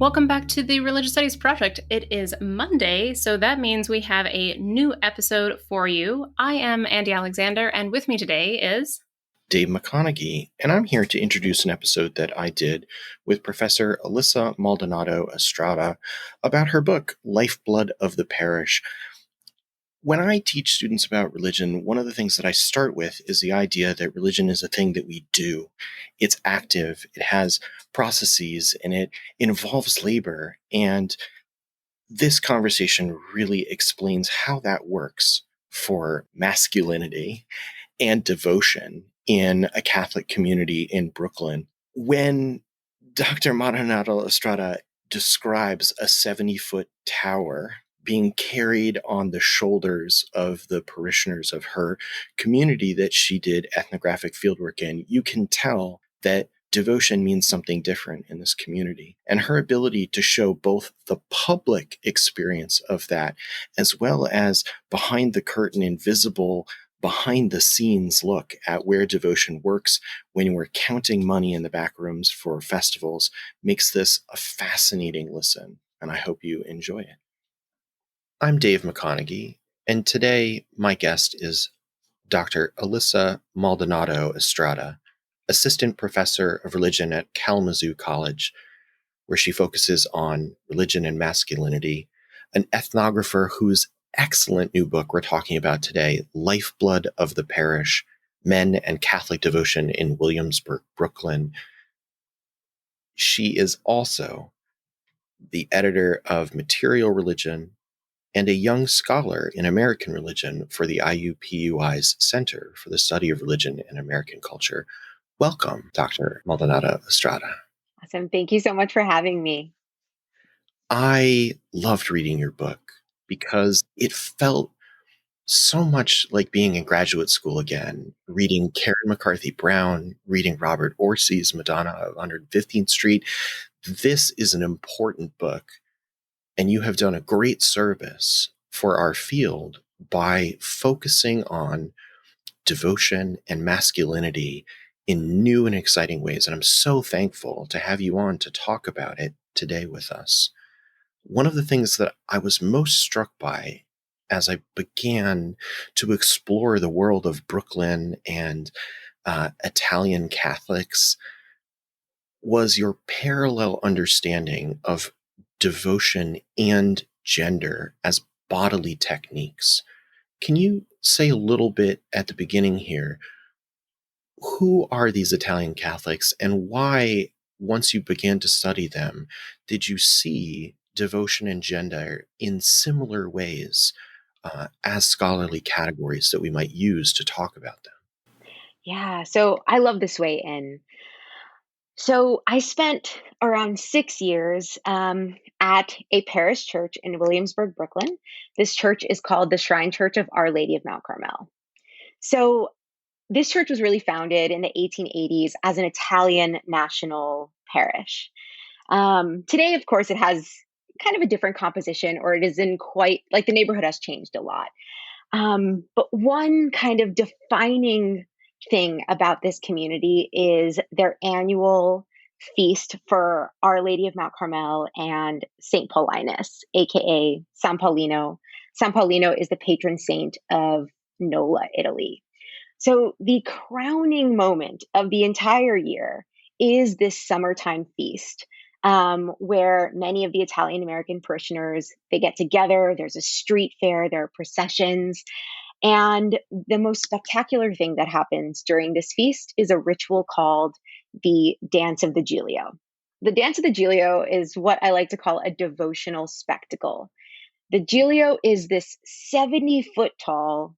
Welcome back to the Religious Studies Project. It is Monday, so that means we have a new episode for you. I am Andy Alexander, and with me today is Dave McConaughey, and I'm here to introduce an episode that I did with Professor Alyssa Maldonado-Estrada about her book, Lifeblood of the Parish. When I teach students about religion, one of the things that I start with is the idea that religion is a thing that we do. It's active, it has processes, and it involves labor. And this conversation really explains how that works for masculinity and devotion in a Catholic community in Brooklyn. When Dr. Maldonado-Estrada describes a 70-foot tower being carried on the shoulders of the parishioners of her community that she did ethnographic fieldwork in, you can tell that devotion means something different in this community. And her ability to show both the public experience of that, as well as behind the curtain, invisible, behind the scenes look at where devotion works when we're counting money in the back rooms for festivals, makes this a fascinating listen, and I hope you enjoy it. I'm Dave McConaughey, and today my guest is Dr. Alyssa Maldonado-Estrada, Assistant Professor of Religion at Kalamazoo College, where she focuses on religion and masculinity, an ethnographer whose excellent new book we're talking about today, Lifeblood of the Parish, Men and Catholic Devotion in Williamsburg, Brooklyn. She is also the editor of Material Religion and a young scholar in American religion for the IUPUI's Center for the Study of Religion and American Culture. Welcome, Dr. Maldonado-Estrada. Awesome. Thank you so much for having me. I loved reading your book because it felt so much like being in graduate school again, reading Karen McCarthy Brown, reading Robert Orsi's Madonna of 115th Street. This is an important book, and you have done a great service for our field by focusing on devotion and masculinity in new and exciting ways. And I'm so thankful to have you on to talk about it today with us. One of the things that I was most struck by as I began to explore the world of Brooklyn and Italian Catholics was your parallel understanding of devotion and gender as bodily techniques. Can you say a little bit at the beginning here, who are these Italian Catholics and why, once you began to study them, did you see devotion and gender in similar ways as scholarly categories that we might use to talk about them? Yeah, so I love this way in. So I spent around 6 years at a parish church in Williamsburg, Brooklyn. This church is called the Shrine Church of Our Lady of Mount Carmel. So this church was really founded in the 1880s as an Italian national parish. Today, of course, it has kind of a different composition, or it isn't quite like the neighborhood has changed a lot. But one kind of defining thing about this community is their annual feast for Our Lady of Mount Carmel and St. Paulinus, aka San Paulino. San Paulino is the patron saint of Nola, Italy. So the crowning moment of the entire year is this summertime feast, where many of the Italian American parishioners, they get together. There's a street fair, there are processions, and the most spectacular thing that happens during this feast is a ritual called the Dance of the Giglio. The Dance of the Giglio is what I like to call a devotional spectacle. The Giglio is this 70-foot tall,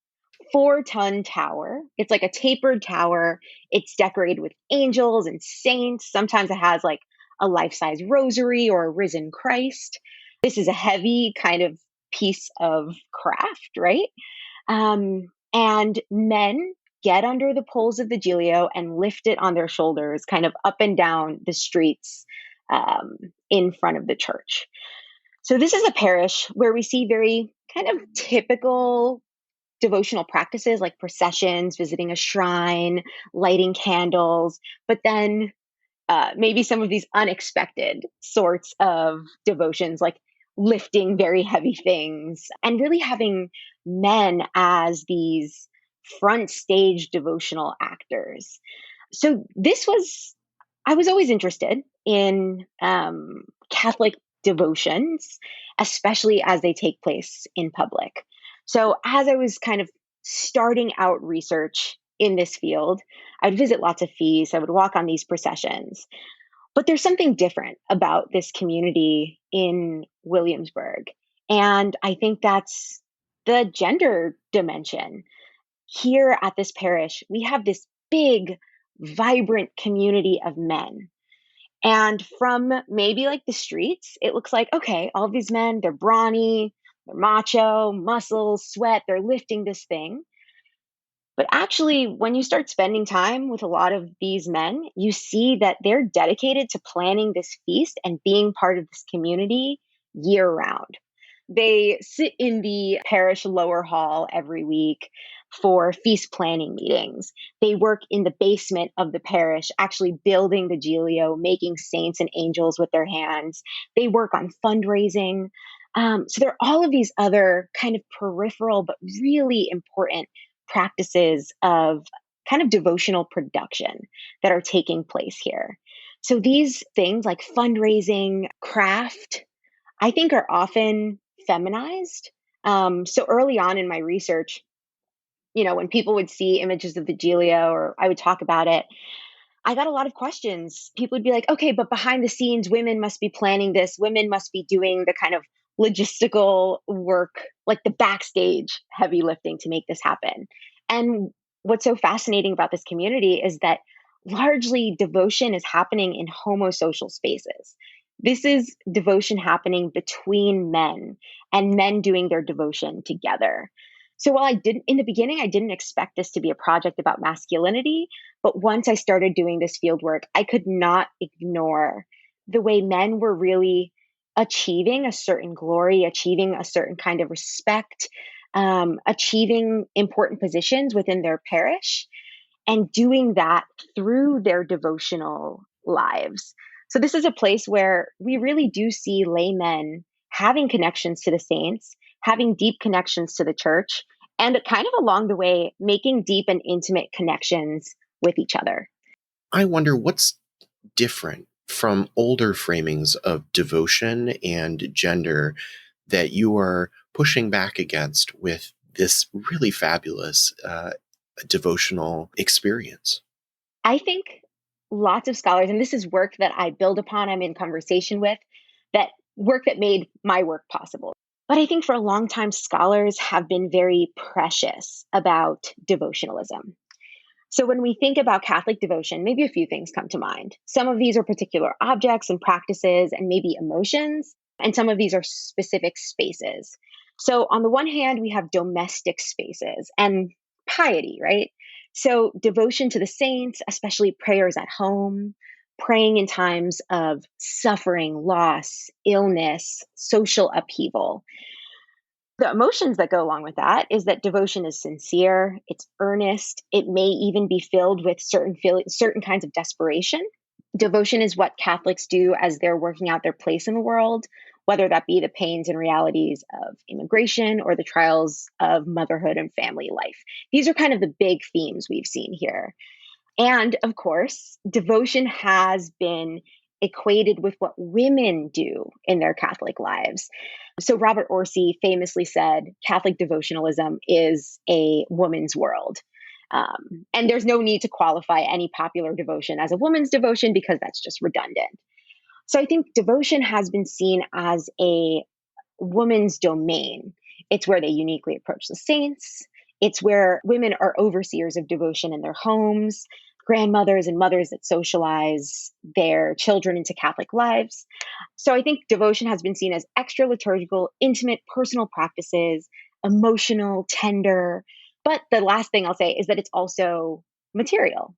4-ton tower. It's like a tapered tower. It's decorated with angels and saints. Sometimes it has like a life-size rosary or a risen Christ. This is a heavy kind of piece of craft, right? And men get under the poles of the Giglio and lift it on their shoulders, kind of up and down the streets in front of the church. So this is a parish where we see very kind of typical devotional practices like processions, visiting a shrine, lighting candles. But then maybe some of these unexpected sorts of devotions, like lifting very heavy things and really having men as these front stage devotional actors. So I was always interested in Catholic devotions, especially as they take place in public. So as I was kind of starting out research in this field, I'd visit lots of feasts, I would walk on these processions. But there's something different about this community in Williamsburg. And I think that's the gender dimension. Here at this parish, we have this big, vibrant community of men. And from maybe like the streets, it looks like, okay, all of these men, they're brawny, they're macho, muscles, sweat, they're lifting this thing. But actually, when you start spending time with a lot of these men, you see that they're dedicated to planning this feast and being part of this community year round. They sit in the parish lower hall every week for feast planning meetings. They work in the basement of the parish, actually building the Giglio, making saints and angels with their hands. They work on fundraising. So there are all of these other kind of peripheral but really important practices of kind of devotional production that are taking place here. So these things like fundraising, craft, I think are often feminized. So early on in my research, when people would see images of the Giglio or I would talk about it, I got a lot of questions. People would be like, okay, but behind the scenes, women must be planning this. Women must be doing the kind of logistical work, like the backstage heavy lifting to make this happen. And what's so fascinating about this community is that largely devotion is happening in homosocial spaces. This is devotion happening between men and men doing their devotion together. So while in the beginning, I didn't expect this to be a project about masculinity, but once I started doing this field work, I could not ignore the way men were really achieving a certain glory, achieving a certain kind of respect, achieving important positions within their parish, and doing that through their devotional lives. So this is a place where we really do see laymen having connections to the saints, having deep connections to the church, and kind of along the way, making deep and intimate connections with each other. I wonder what's different from older framings of devotion and gender that you are pushing back against with this really fabulous devotional experience. I think lots of scholars, and this is work that I build upon, I'm in conversation with, that work that made my work possible. But I think for a long time, scholars have been very precious about devotionalism. So when we think about Catholic devotion, maybe a few things come to mind. Some of these are particular objects and practices and maybe emotions, and some of these are specific spaces. So on the one hand, we have domestic spaces and piety, right? So devotion to the saints, especially prayers at home, praying in times of suffering, loss, illness, social upheaval. The emotions that go along with that is that devotion is sincere, it's earnest, it may even be filled with certain kinds of desperation. Devotion is what Catholics do as they're working out their place in the world, whether that be the pains and realities of immigration or the trials of motherhood and family life. These are kind of the big themes we've seen here. And of course, devotion has been equated with what women do in their Catholic lives. So Robert Orsi famously said, Catholic devotionalism is a woman's world. And there's no need to qualify any popular devotion as a woman's devotion because that's just redundant. So I think devotion has been seen as a woman's domain. It's where they uniquely approach the saints. It's where women are overseers of devotion in their homes, grandmothers and mothers that socialize their children into Catholic lives. So I think devotion has been seen as extra liturgical, intimate, personal practices, emotional, tender. But the last thing I'll say is that it's also material.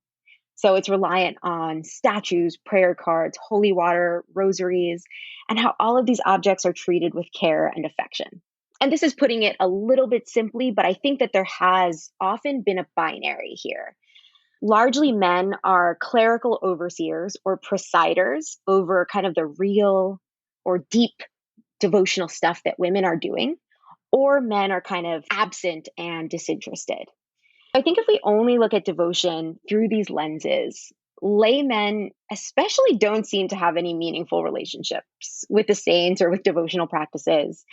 So it's reliant on statues, prayer cards, holy water, rosaries, and how all of these objects are treated with care and affection. And this is putting it a little bit simply, but I think that there has often been a binary here. Largely men are clerical overseers or presiders over kind of the real or deep devotional stuff that women are doing, or men are kind of absent and disinterested. I think if we only look at devotion through these lenses, laymen especially don't seem to have any meaningful relationships with the saints or with devotional practices.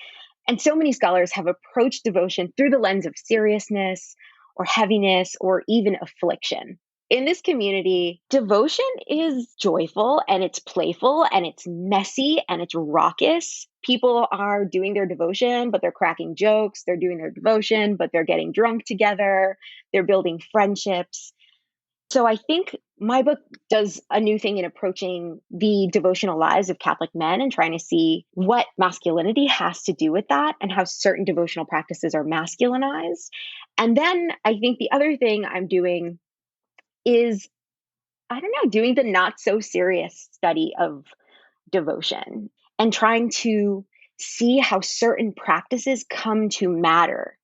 And so many scholars have approached devotion through the lens of seriousness or heaviness or even affliction. In this community, devotion is joyful and it's playful and it's messy and it's raucous. People are doing their devotion, but they're cracking jokes. They're doing their devotion, but they're getting drunk together. They're building friendships. So I think my book does a new thing in approaching the devotional lives of Catholic men and trying to see what masculinity has to do with that and how certain devotional practices are masculinized. And then I think the other thing I'm doing is, I don't know, doing the not so serious study of devotion and trying to see how certain practices come to matter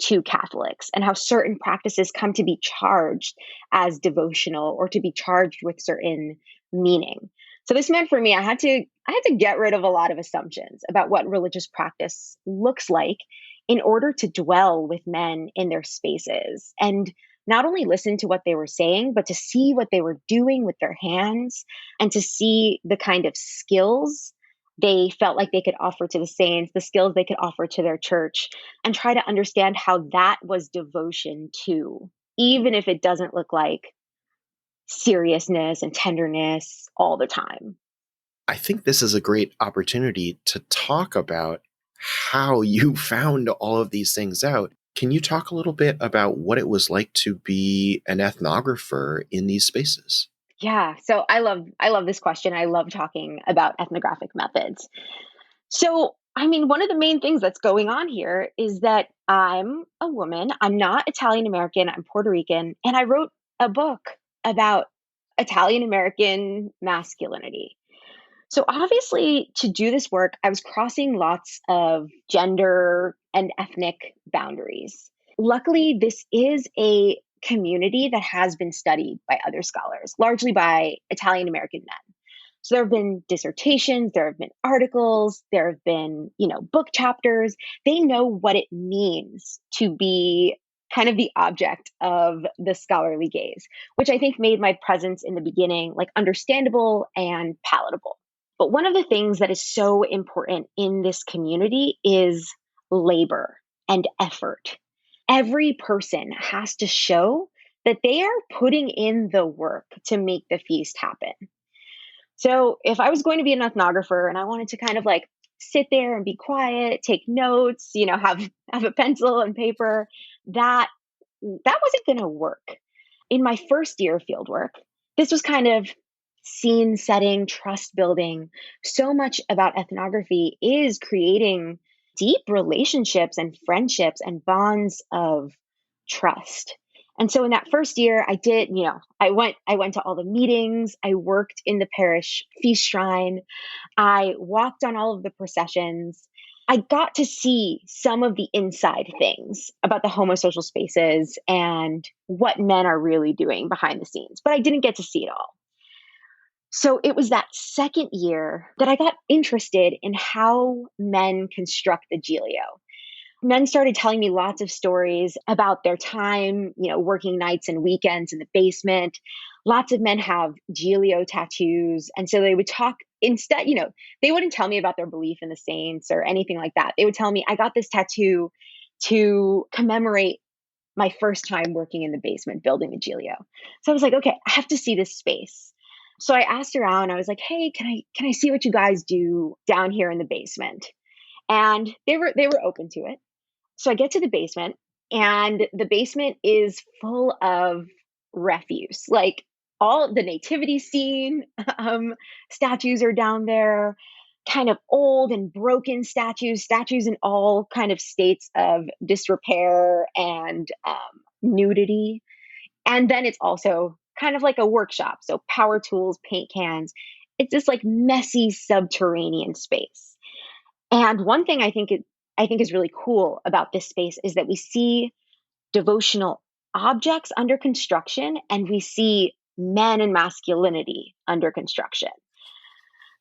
to Catholics and how certain practices come to be charged as devotional or to be charged with certain meaning. So this meant for me, I had to get rid of a lot of assumptions about what religious practice looks like in order to dwell with men in their spaces and not only listen to what they were saying, but to see what they were doing with their hands and to see the kind of skills they felt like they could offer to the saints, the skills they could offer to their church, and try to understand how that was devotion too, even if it doesn't look like seriousness and tenderness all the time. I think this is a great opportunity to talk about how you found all of these things out. Can you talk a little bit about what it was like to be an ethnographer in these spaces? Yeah, so I love this question. I love talking about ethnographic methods. So, I mean, one of the main things that's going on here is that I'm a woman. I'm not Italian American. I'm Puerto Rican. And I wrote a book about Italian American masculinity. So, obviously, to do this work, I was crossing lots of gender and ethnic boundaries. Luckily, this is a community that has been studied by other scholars, largely by Italian American men. So there have been dissertations, there have been articles, there have been, book chapters. They know what it means to be kind of the object of the scholarly gaze, which I think made my presence in the beginning like understandable and palatable. But one of the things that is so important in this community is labor and effort. Every person has to show that they are putting in the work to make the feast happen. So if I was going to be an ethnographer and I wanted to kind of like sit there and be quiet, take notes, have a pencil and paper, that wasn't going to work. In my first year of fieldwork, this was kind of scene setting, trust building. So much about ethnography is creating deep relationships and friendships and bonds of trust. And so in that first year, I did, I went to all the meetings. I worked in the parish feast shrine. I walked on all of the processions. I got to see some of the inside things about the homosocial spaces and what men are really doing behind the scenes, but I didn't get to see it all. So it was that second year that I got interested in how men construct the Giglio. Men started telling me lots of stories about their time, working nights and weekends in the basement. Lots of men have Giglio tattoos. And so they would talk instead, they wouldn't tell me about their belief in the saints or anything like that. They would tell me, I got this tattoo to commemorate my first time working in the basement building the Giglio. So I was like, okay, I have to see this space. So I asked around, I was like, hey, can I see what you guys do down here in the basement? And they were open to it. So I get to the basement and the basement is full of refuse, like all the nativity scene statues are down there, kind of old and broken statues in all kind of states of disrepair and nudity. And then it's also kind of like a workshop. So power tools, paint cans. It's this like messy subterranean space. And one thing I think is really cool about this space is that we see devotional objects under construction and we see men and masculinity under construction.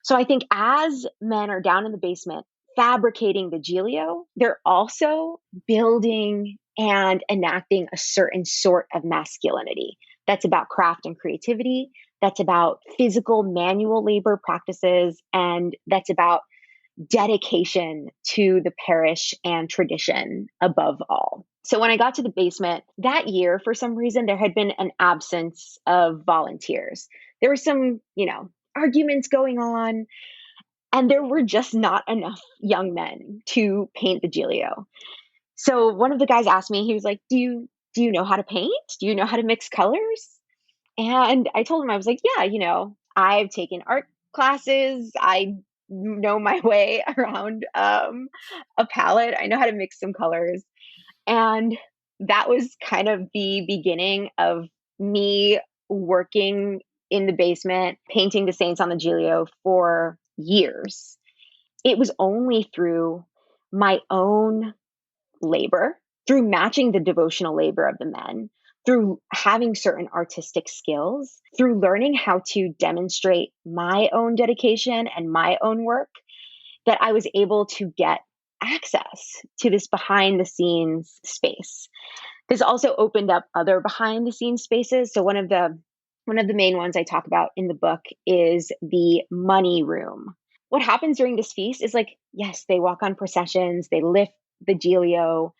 So I think as men are down in the basement fabricating the Gilio, they're also building and enacting a certain sort of masculinity that's about craft and creativity, that's about physical manual labor practices, and that's about dedication to the parish and tradition above all. So when I got to the basement that year, for some reason, there had been an absence of volunteers. There were some, arguments going on, and there were just not enough young men to paint the Giglio. So one of the guys asked me, he was like, do you know how to paint? Do you know how to mix colors? And I told him, I was like, yeah, I've taken art classes. I know my way around a palette. I know how to mix some colors. And that was kind of the beginning of me working in the basement, painting the saints on the Giglio for years. It was only through my own labor, through matching the devotional labor of the men, through having certain artistic skills, through learning how to demonstrate my own dedication and my own work, that I was able to get access to this behind the scenes space. This also opened up other behind the scenes spaces. So one of the main ones I talk about in the book is the money room. What happens during this feast is yes, they walk on processions, they lift the Giglio,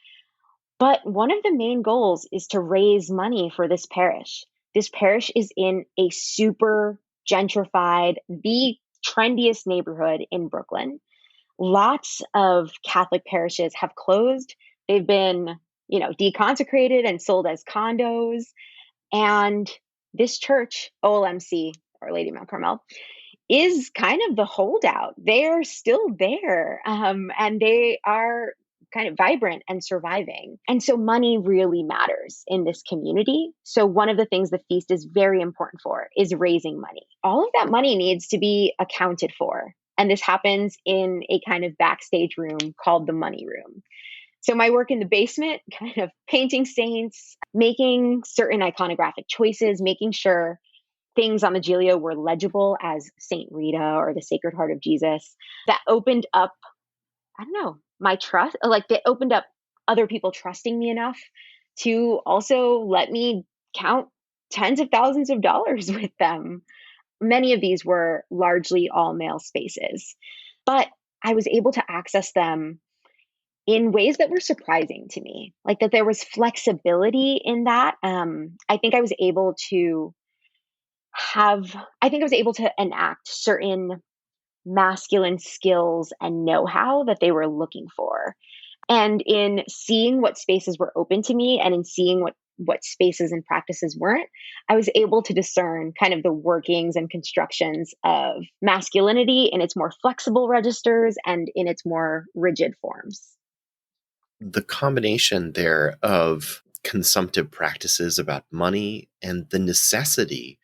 but one of the main goals is to raise money for this parish. This parish is in a super gentrified, the trendiest neighborhood in Brooklyn. Lots of Catholic parishes have closed. They've been, deconsecrated and sold as condos. And this church, OLMC, Our Lady of Mount Carmel, is kind of the holdout. They're still there, and they are kind of vibrant and surviving. And so money really matters in this community. So one of the things the feast is very important for is raising money. All of that money needs to be accounted for. And this happens in a kind of backstage room called the money room. So my work in the basement, kind of painting saints, making certain iconographic choices, making sure things on the Giglio were legible as Saint Rita or the Sacred Heart of Jesus, that opened up, my trust. They opened up other people trusting me enough to also let me count tens of thousands of dollars with them. Many of these were largely all male spaces, but I was able to access them in ways that were surprising to me, that there was flexibility in that. I think I was able to enact certain masculine skills and know-how that they were looking for. And in seeing what spaces were open to me and in seeing what spaces and practices weren't, I was able to discern kind of the workings and constructions of masculinity in its more flexible registers and in its more rigid forms. The combination there of consumptive practices about money and the necessity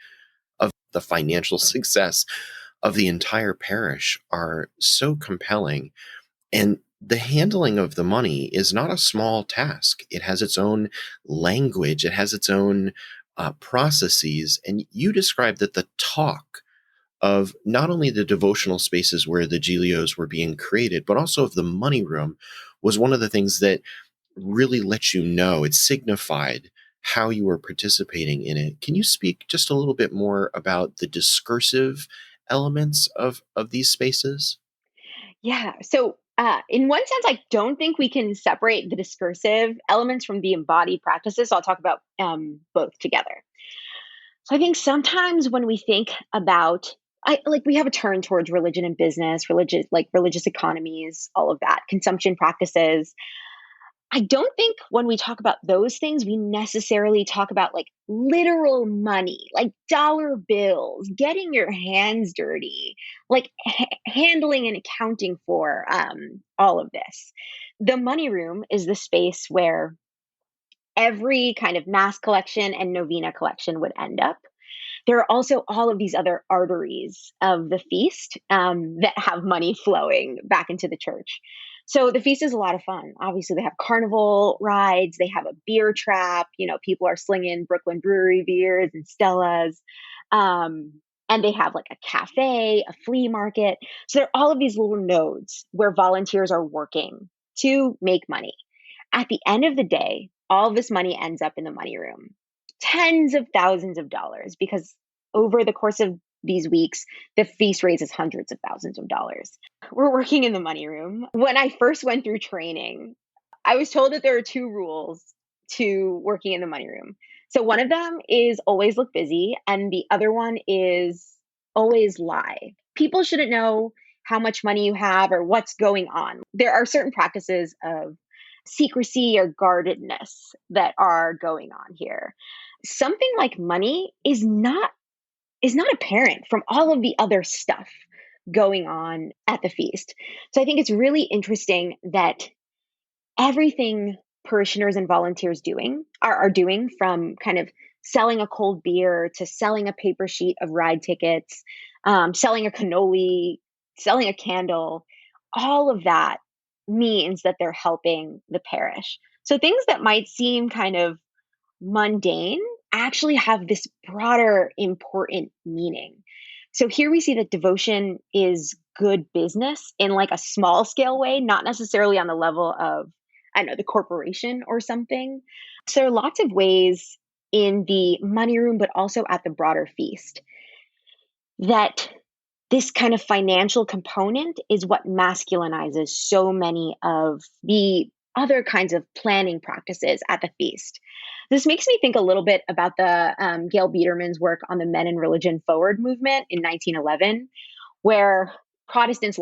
of the financial success of the entire parish are so compelling. And the handling of the money is not a small task. It has its own language. It has its own processes. And you described that the talk of not only the devotional spaces where the Giglios were being created, but also of the money room was one of the things that really let you know, it signified how you were participating in it. Can you speak just a little bit more about the discursive elements of these spaces? Yeah. So, in one sense, I don't think we can separate the discursive elements from the embodied practices. So I'll talk about both together. So I think sometimes when we think about, we have a turn towards religion and business, religious economies, all of that, consumption practices. I don't think when we talk about those things, we necessarily talk about literal money, like dollar bills, getting your hands dirty, handling and accounting for all of this. The money room is the space where every kind of mass collection and novena collection would end up. There are also all of these other arteries of the feast that have money flowing back into the church. So the feast is a lot of fun. Obviously, they have carnival rides, they have a beer trap. People are slinging Brooklyn Brewery beers and Stellas. Um, and they have like a cafe, a flea market. So there are all of these little nodes where volunteers are working to make money. At the end of the day, all of this money ends up in the money room. Tens of thousands of dollars, because over the course of these weeks, the feast raises hundreds of thousands of dollars. We're working in the money room. When I first went through training, I was told that there are two rules to working in the money room. So one of them is always look busy, and the other one is always lie. People shouldn't know how much money you have or what's going on. There are certain practices of secrecy or guardedness that are going on here. Something like money is not apparent from all of the other stuff going on at the feast. So I think it's really interesting that everything parishioners and volunteers are doing, from kind of selling a cold beer to selling a paper sheet of ride tickets, selling a cannoli, selling a candle, all of that means that they're helping the parish. So things that might seem kind of mundane actually have this broader, important meaning. So here we see that devotion is good business in like a small scale way, not necessarily on the level of, I don't know, the corporation or something. So there are lots of ways in the money room, but also at the broader feast, that this kind of financial component is what masculinizes so many of the other kinds of planning practices at the feast. This makes me think a little bit about the Gail Biederman's work on the Men and Religion Forward movement in 1911, where Protestant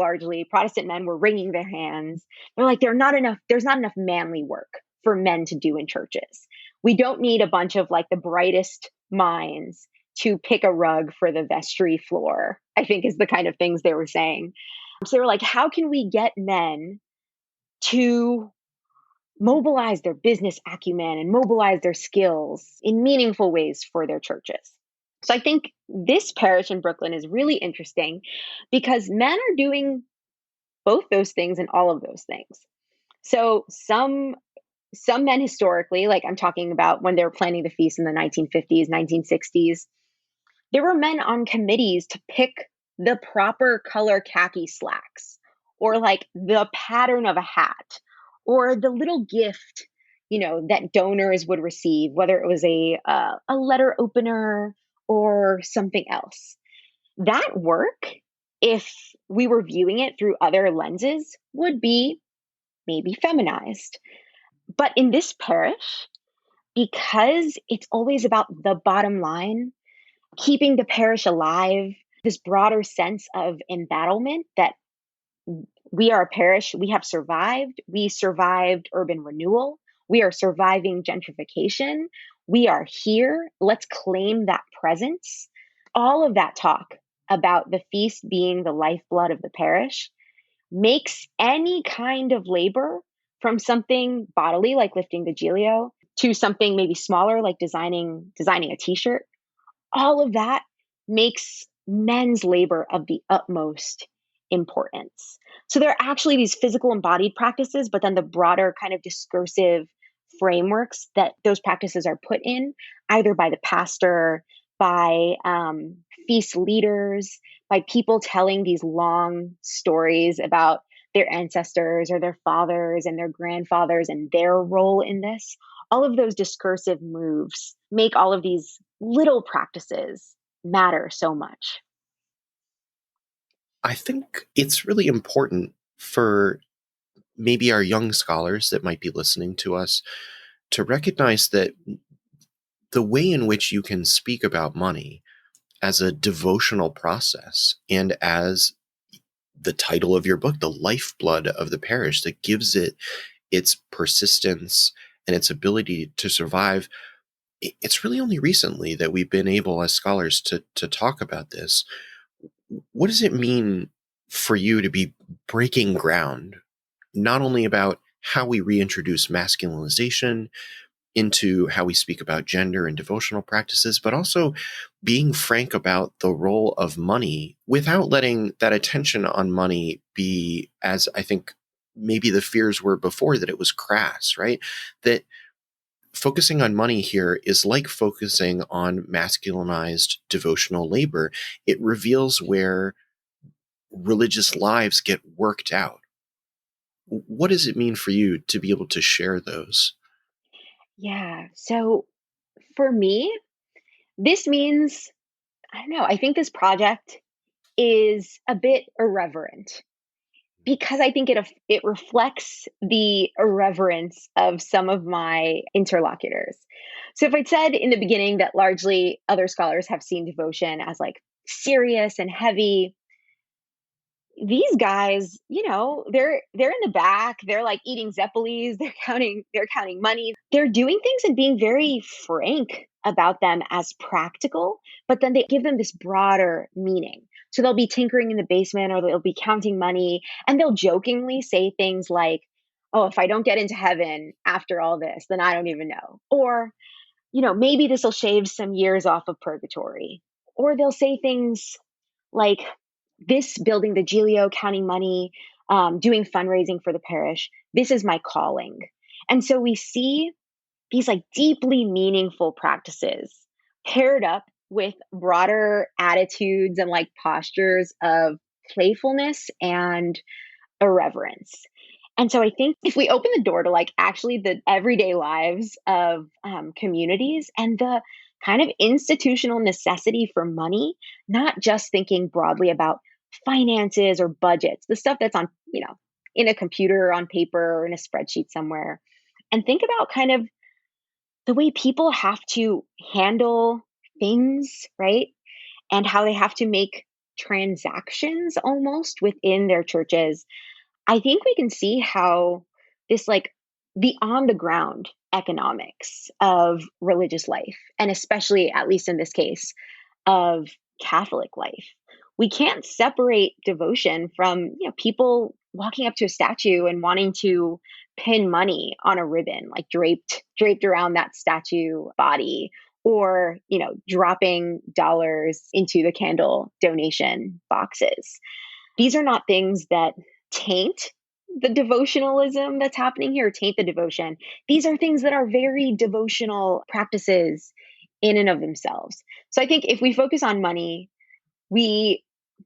men were wringing their hands. They're like, there's not enough manly work for men to do in churches. We don't need a bunch of like the brightest minds to pick a rug for the vestry floor, I think is the kind of things they were saying. So they were like, how can we get men to mobilize their business acumen and mobilize their skills in meaningful ways for their churches? So I think this parish in Brooklyn is really interesting because men are doing both those things and all of those things. So some men historically, like I'm talking about when they were planning the feast in the 1950s, 1960s, there were men on committees to pick the proper color khaki slacks, or like the pattern of a hat, or the little gift, that donors would receive, whether it was a letter opener or something else. That work, if we were viewing it through other lenses, would be maybe feminized. But in this parish, because it's always about the bottom line, keeping the parish alive, this broader sense of embattlement that we are a parish, we have survived. We survived urban renewal. We are surviving gentrification. We are here. Let's claim that presence. All of that talk about the feast being the lifeblood of the parish makes any kind of labor, from something bodily like lifting the Giglio to something maybe smaller like designing a t-shirt, all of that makes men's labor of the utmost importance. So there are actually these physical embodied practices, but then the broader kind of discursive frameworks that those practices are put in, either by the pastor, by feast leaders, by people telling these long stories about their ancestors or their fathers and their grandfathers and their role in this. All of those discursive moves make all of these little practices matter so much. I think it's really important for maybe our young scholars that might be listening to us to recognize that the way in which you can speak about money as a devotional process and as the title of your book, the lifeblood of the parish, that gives it its persistence and its ability to survive. It's really only recently that we've been able as scholars to talk about this. What does it mean for you to be breaking ground, not only about how we reintroduce masculinization into how we speak about gender and devotional practices, but also being frank about the role of money without letting that attention on money be, as I think maybe the fears were before, that it was crass, right? That focusing on money here is like focusing on masculinized devotional labor. It reveals where religious lives get worked out. What does it mean for you to be able to share those? Yeah. So for me, this means, I don't know, I think this project is a bit irreverent because I think it reflects the irreverence of some of my interlocutors. So if I'd said in the beginning that largely other scholars have seen devotion as like serious and heavy, these guys, they're in the back, they're like eating zeppelis, they're counting money. They're doing things and being very frank about them as practical, but then they give them this broader meaning. So they'll be tinkering in the basement or they'll be counting money and they'll jokingly say things like, "Oh, if I don't get into heaven after all this, then I don't even know." Or, maybe this will shave some years off of purgatory. Or they'll say things like, this building the Giglio, counting money, doing fundraising for the parish, this is my calling. And so we see these like deeply meaningful practices paired up with broader attitudes and like postures of playfulness and irreverence. And so I think if we open the door to like actually the everyday lives of communities and the kind of institutional necessity for money, not just thinking broadly about finances or budgets, the stuff that's on, in a computer or on paper or in a spreadsheet somewhere, and think about kind of the way people have to handle things, right? And how they have to make transactions almost within their churches. I think we can see how this, like, the on the ground economics of religious life, and especially, at least in this case, of Catholic life, we can't separate devotion from, people walking up to a statue and wanting to pin money on a ribbon, like draped around that statue body, or dropping dollars into the candle donation boxes. These are not things that taint the devotionalism that's happening here, taint the devotion. These are things that are very devotional practices in and of themselves. So I think if we focus on money, we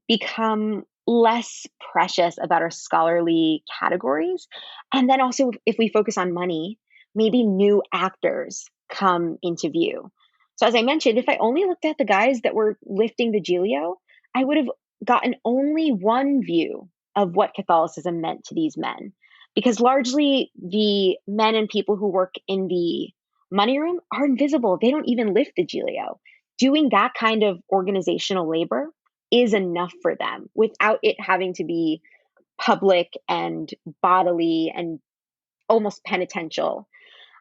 become less precious about our scholarly categories. And then also, if we focus on money, maybe new actors come into view. So, as I mentioned, if I only looked at the guys that were lifting the Giglio, I would have gotten only one view of what Catholicism meant to these men. Because largely the men and people who work in the money room are invisible. They don't even lift the Giglio. Doing that kind of organizational labor is enough for them without it having to be public and bodily and almost penitential.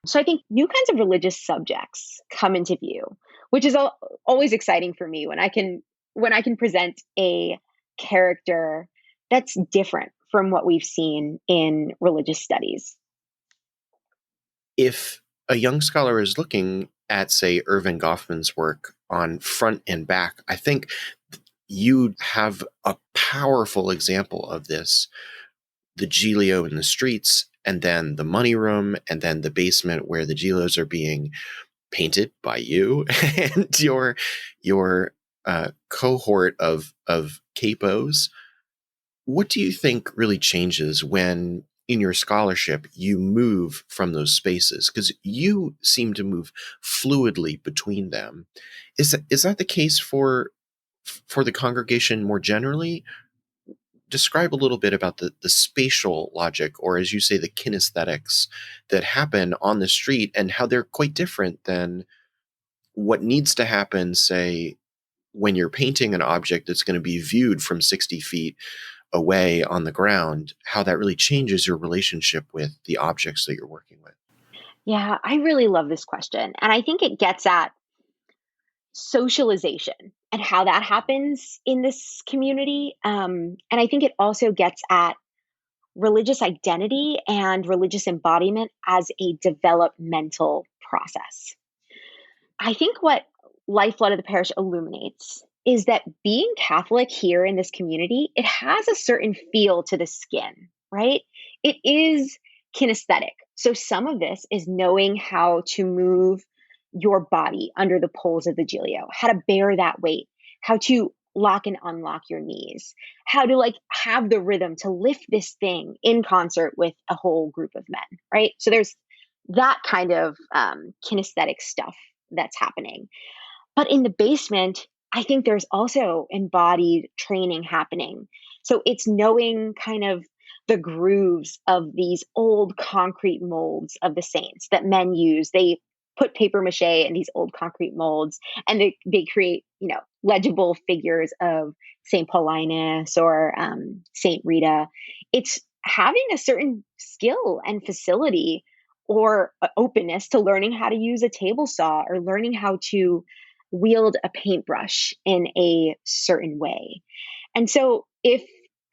So I think new kinds of religious subjects come into view, which is always exciting for me when I can present a character that's different from what we've seen in religious studies. If a young scholar is looking at, say, Irving Goffman's work on front and back, I think you have a powerful example of this: the Giglio in the streets, and then the money room, and then the basement where the Giglios are being painted by you and your cohort of capos. What do you think really changes when, in your scholarship, you move from those spaces? Because you seem to move fluidly between them. Is that the case for the congregation more generally? Describe a little bit about the spatial logic, or as you say, the kinesthetics that happen on the street, and how they're quite different than what needs to happen, say, when you're painting an object that's going to be viewed from 60 feet away on the ground, how that really changes your relationship with the objects that you're working with. Yeah, I really love this question. And I think it gets at socialization and how that happens in this community. And I think it also gets at religious identity and religious embodiment as a developmental process. I think what Lifeblood of the Parish illuminates is that being Catholic here in this community, it has a certain feel to the skin, right? it is kinesthetic. So some of this is knowing how to move your body under the poles of the Gilio, how to bear that weight, how to lock and unlock your knees, how to like have the rhythm to lift this thing in concert with a whole group of men, right? So there's that kind of kinesthetic stuff that's happening. But in the basement, I think there's also embodied training happening. So it's knowing kind of the grooves of these old concrete molds of the saints that men use. They put paper mache in these old concrete molds and they create, legible figures of St. Paulinus or St. Rita. It's having a certain skill and facility or openness to learning how to use a table saw or learning how to wield a paintbrush in a certain way. And so if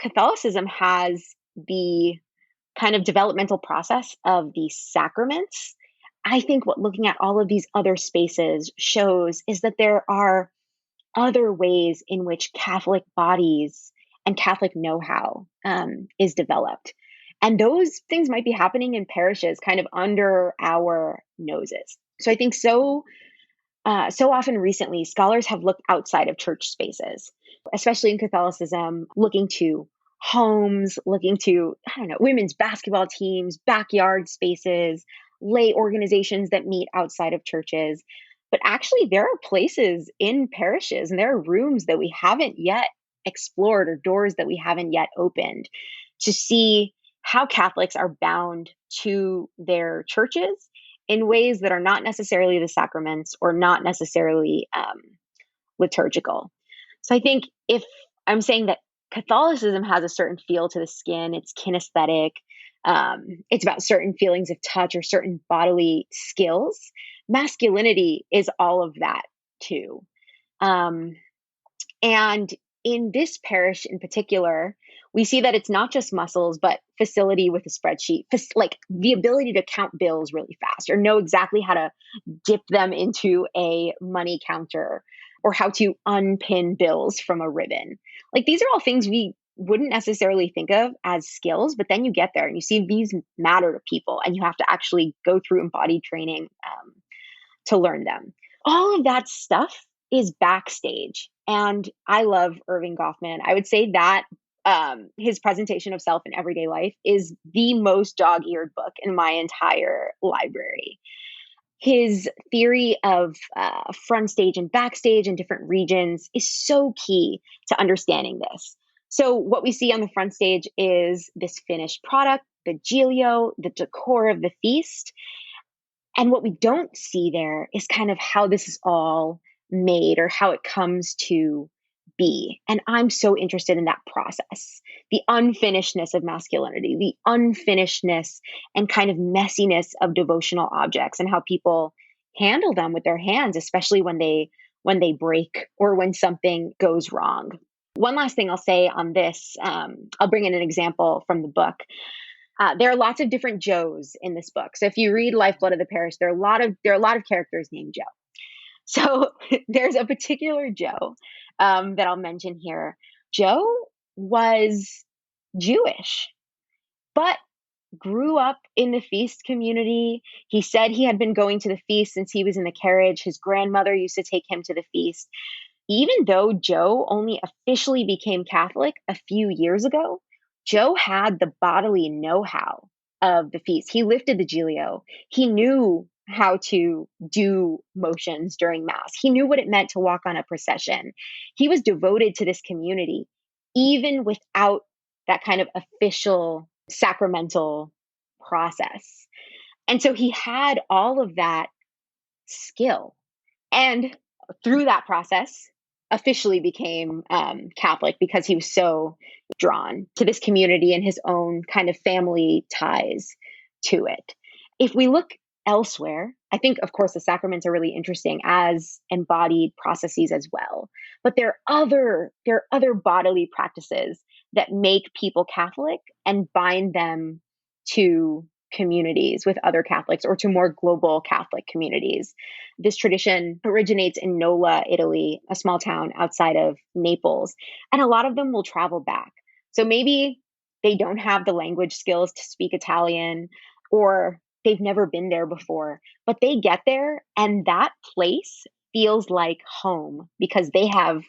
Catholicism has the kind of developmental process of the sacraments, I think what looking at all of these other spaces shows is that there are other ways in which Catholic bodies and Catholic know-how is developed. And those things might be happening in parishes kind of under our noses. So I think so often recently, scholars have looked outside of church spaces, especially in Catholicism, looking to homes, looking to, women's basketball teams, backyard spaces, lay organizations that meet outside of churches. But actually, there are places in parishes and there are rooms that we haven't yet explored or doors that we haven't yet opened to see how Catholics are bound to their churches in ways that are not necessarily the sacraments or not necessarily liturgical. So I think if I'm saying that Catholicism has a certain feel to the skin, it's kinesthetic, it's about certain feelings of touch or certain bodily skills, masculinity is all of that too. And in this parish in particular, we see that it's not just muscles, but facility with a spreadsheet, like the ability to count bills really fast or know exactly how to dip them into a money counter or how to unpin bills from a ribbon. Like these are all things we wouldn't necessarily think of as skills, but then you get there and you see these matter to people and you have to actually go through embodied training to learn them. All of that stuff is backstage. And I love Irving Goffman. I would say that his presentation of self in everyday life is the most dog-eared book in my entire library. His theory of front stage and backstage and different regions is so key to understanding this. So what we see on the front stage is this finished product, the Giglio, the decor of the feast. And what we don't see there is kind of how this is all made or how it comes to be. And I'm so interested in that process, the unfinishedness of masculinity, the unfinishedness and kind of messiness of devotional objects and how people handle them with their hands, especially when they break or when something goes wrong. One last thing I'll say on this, I'll bring in an example from the book. There are lots of different Joes in this book. So if you read Lifeblood of the Parish, there are a lot of characters named Joe. So there's a particular Joe that I'll mention here. Joe was Jewish, but grew up in the feast community. He said he had been going to the feast since he was in the carriage. His grandmother used to take him to the feast. Even though Joe only officially became Catholic a few years ago, Joe had the bodily know-how of the feast. He lifted the Giglio. He knew how to do motions during Mass. He knew what it meant to walk on a procession. He was devoted to this community, even without that kind of official sacramental process. And so he had all of that skill. And through that process, officially became Catholic because he was so drawn to this community and his own kind of family ties to it. If we look elsewhere, I think, of course, the sacraments are really interesting as embodied processes as well. But there are other bodily practices that make people Catholic and bind them to communities with other Catholics or to more global Catholic communities. This tradition originates in Nola, Italy, a small town outside of Naples, and a lot of them will travel back. So maybe they don't have the language skills to speak Italian, or they've never been there before, but they get there and that place feels like home because they have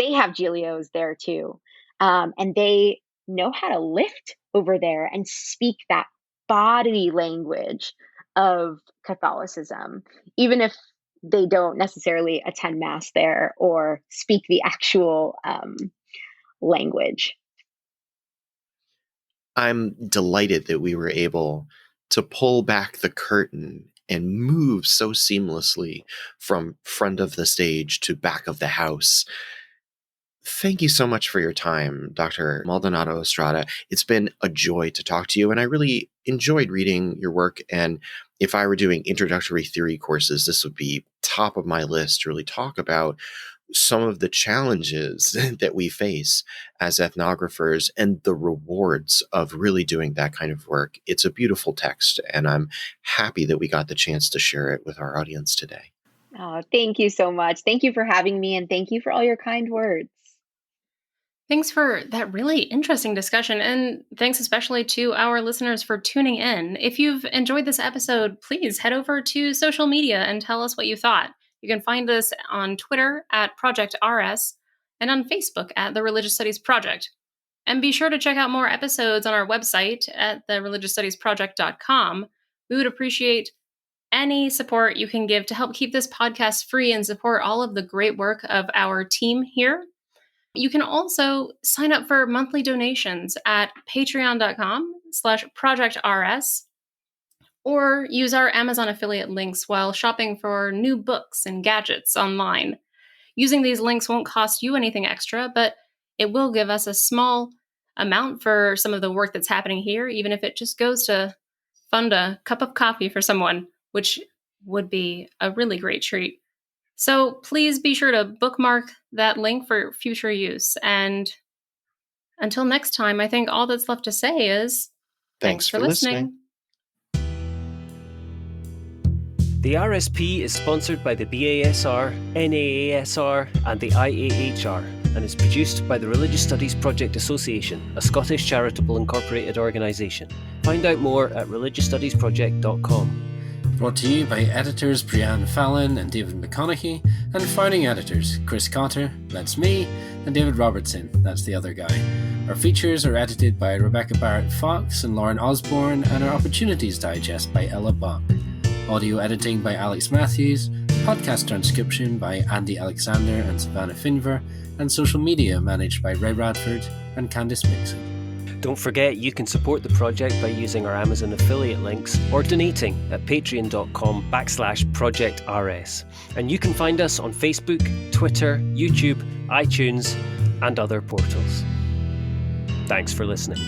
Giglios there too. And they know how to lift over there and speak that body language of Catholicism, even if they don't necessarily attend Mass there or speak the actual language. I'm delighted that we were able to pull back the curtain and move so seamlessly from front of the stage to back of the house. Thank you so much for your time, Dr. Maldonado-Estrada. It's been a joy to talk to you, and I really enjoyed reading your work. And if I were doing introductory theory courses, this would be top of my list to really talk about some of the challenges that we face as ethnographers and the rewards of really doing that kind of work. It's a beautiful text, and I'm happy that we got the chance to share it with our audience today. Oh, thank you so much. Thank you for having me, and thank you for all your kind words. Thanks for that really interesting discussion, and thanks especially to our listeners for tuning in. If you've enjoyed this episode, please head over to social media and tell us what you thought. You can find us on Twitter at Project RS and on Facebook at The Religious Studies Project. And be sure to check out more episodes on our website at thereligiousstudiesproject.com. We would appreciate any support you can give to help keep this podcast free and support all of the great work of our team here. You can also sign up for monthly donations at patreon.com/projectrs or use our Amazon affiliate links while shopping for new books and gadgets online. Using these links won't cost you anything extra, but it will give us a small amount for some of the work that's happening here, even if it just goes to fund a cup of coffee for someone, which would be a really great treat. So please be sure to bookmark that link for future use. And until next time, I think all that's left to say is thanks for listening. The RSP is sponsored by the BASR, NAASR and the IAHR and is produced by the Religious Studies Project Association, a Scottish charitable incorporated organisation. Find out more at religiousstudiesproject.com. Brought to you by editors Brianne Fallon and David McConaughey, and founding editors Chris Cotter, that's me, and David Robertson, that's the other guy. Our features are edited by Rebecca Barrett-Fox and Lauren Osborne, and our Opportunities Digest by Ella Bach. Audio editing by Alex Matthews, podcast transcription by Andy Alexander and Savannah Finver, and social media managed by Ray Radford and Candice Mixon. Don't forget you can support the project by using our Amazon affiliate links or donating at patreon.com/projectrs. And you can find us on Facebook, Twitter, YouTube, iTunes, and other portals. Thanks for listening.